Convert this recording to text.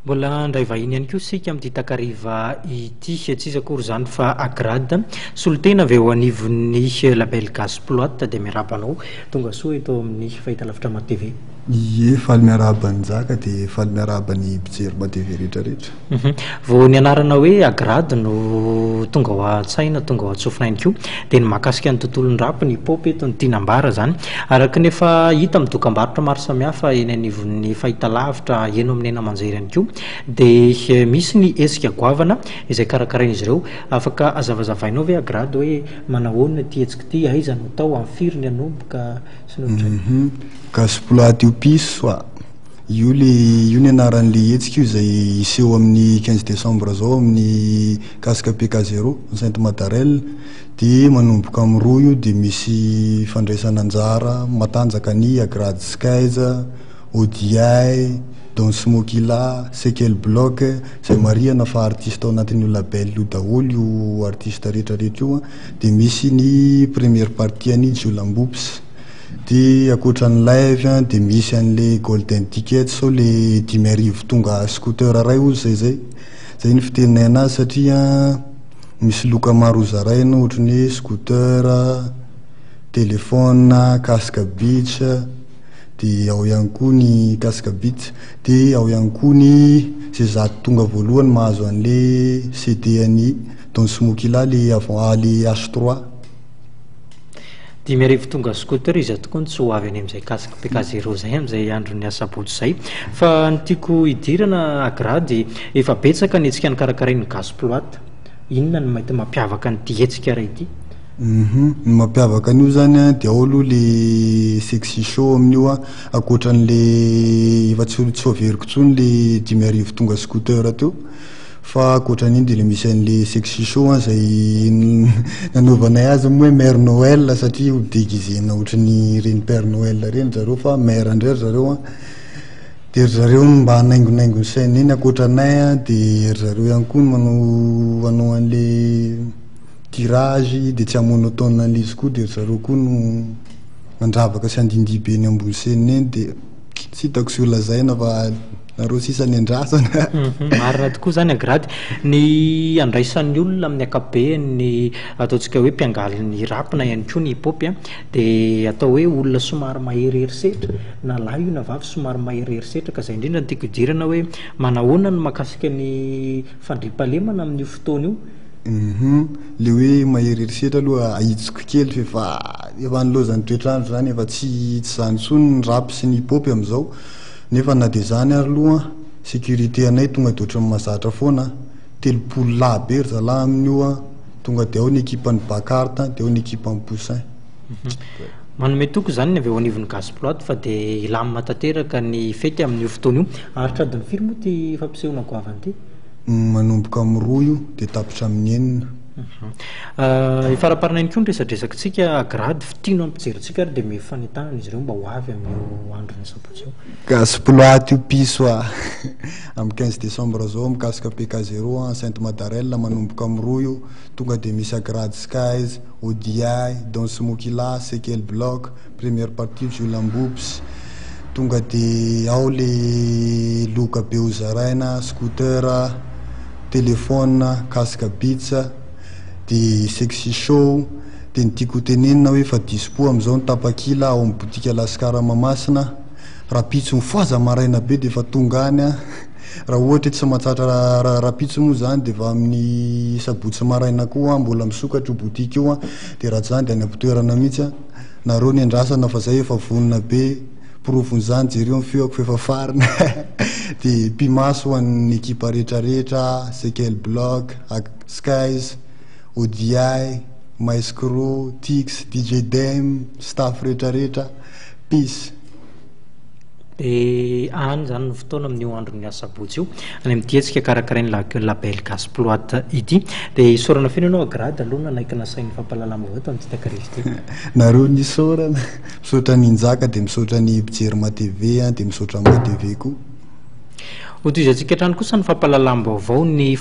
Mbola ndray vahiny ihany koa sika amin'ity takariva ity tsisy akory zany fa agrade solitena avy eo anivon'ny label Gasy Ploit dia miarabanao tonga soa eto amin'ny fahitalavitra ma TV. Ie, faly miaraban'ny zaka dia faly miaraban'ny mpijery ma TV rehetrarehetra. Vao nianarana hoe agrade no tonga ho an-tsaina, tonga ho antsofina ihany koa dia ny mahakasika ny tontolon'ny rap ny hip-hop eto ny tianambara zany araka nefa hita amin'ny dokam-barotra maro samihafa eny anivon'ny fahitalavitra eno amin'ny ena aman-jery ihany koa dia misy ny hetsika goavana izay karakarain'izy ireo afaka azavazavainao hoe agrade hoe manahoana ty hetsika ty aiza no tao amin'ny firy ny anomboka sy ny ohatr'izay. Gasy Ploit U Pisu io ny anaran'le hetsika io izay iseho amin'ny 15 décembre zao amin'ny casque PK0 Sainte Madarelle dia manomboka amin'ny roa io dia misy fandraisana anjara matanjaka ny agrade skaiza odiay danse mokila sekel bloc zay mariana fa artiste ao anatin'io label io daholo io artiste rehetrarehetra io dia misy ny première partie any jiolambopsy dia akoatran'ny live dia misy an'le golden ticket sao le 10,000 tonga scooter ray ozy zay ny fitenenay anazy satria misy loka maro zaraina ohatra ny hoe scooter, telefona, casque beach dia ao ihany koa ny casque beach dia ao ihany koa ny zay zato tonga voalohany mahazo an'le CD any danse mokila le avant le H3 10,000 tonga scooter izy tokoa ny tsy ho avy any amin'izay casque PK0 zay amin'izay andron'ny sabotsy zay fa ny tiako hidirana agrady efa betsaka ny hetsika ny karakarain'ny Gasy Ploit inona ny mahita mampiavaka nyty hetsika ray ity. Ny mampiavaka an'io zany dia ao aloha le sexy show amin'io akoatran'le efa tsy overiko tsony le 10,000 tonga scooter teo fa akoatran'iny dia le misy an'le sexy show zay nanaovanay azy moa hoe mère Noël satria ho déguisena ohatran'ny reny père Noël reny zareo fa mère indray zareo dia zareo mba hanaingonaingo saina iny akoatranay dia zareo ihany koa manao an'le tirage dia tsy hamonotone an'le izy koa dia zareo koa no mandravaka sy andindia be ny ambony sena eny dia tsy hitako sy ho lazaina fa nareo sisa ny andrasana. Marina tokoa zany agrady ny andraisan'ny olona amin'ny akabeny ataontsika hoe mpiangaly ny rap na ihany koa ny hip-hop dia atao hoe olona somary maheriherisehitra na lahy io na vavy somary maheriherisehitra ka izay indrindra ny tiako hidirana hoe manahoana no mahakasika ny fandriampahalemana amin'io fotoana io. Le hoe maheriherisehitra aloha ahitsiko kely efa nilozan'ny toetrandro zany efa tsy zany tsony ny rap sy ny hip-hop amin'izao nefa na dia zany ary aloha sécurité anay tonga dia ohatran'ny mahazatra foana 30 lahy be ry zalahy amin'io tonga dia ao ny équipe-ny bakarte dia ao ny équipe-ny poussin. Manome toko zany ny avy eo anivon'ny Gasy Ploit fa dia ilamina tanteraka ny fety amin'io fotoana io aritra adiny firy moa ty fampisehoana goavana ty? Manomboka amin'ny roa io dia tapitra amin'ny enina. Ifaraparana ihany koa ny resadresakitsika agrady fitino ampijerytsika ary dia mifanentanana izy ireo mba ho avy amin'io androny sabotsy io. Gasy Ploit U Pisu amin'ny 15 décembre zao amin'ny casque PK0 Sainte Madarelle manomboka amin'ny roa io tonga dia misy agrade skies odiay danse mokila sekel bloc première partie jiolambopsy tonga dia ao le loka be ho zaraina scooter, telefona, casque beach dia sexy show dia ny tiako tenenina hoe fa dispo amin'izao ny tapakila ao amin'ny botika lasikara Mahamasina rapitso mifoaza maraina be dia efa tonga any raha ohatra tsy mahatratra rapitso moa zany dia efa amin'ny sabotsy maraina koa mbola misokatra io botika io dia raha zany dia any am-pitoerana mihitsy nareo ny andrasana fa zay efa vonona be profon'izany jereo ny feoko fa efa farina dia mpimaso ho an'ny ekipa rehetrarehetra sekel bloc skies odiay maestro tix DJ dem staff rehetrarehetra peace. Dia any zany ny fotoana amin'io andron'ny sabotsy io any amin'ity hetsika karakarain'ny label Gasy Ploit ity dia isaorana feno ianao agrady aloha naikina sain'ny fampalalama avao eto amin'ity takariva ity. Nareo nisaorana misaotra ny njaka dia misaotra ny mpijery ma TV dia misaotra ma TV koa. Ho toy izay antsika hatrany kosa ny fampalalama vaovao ny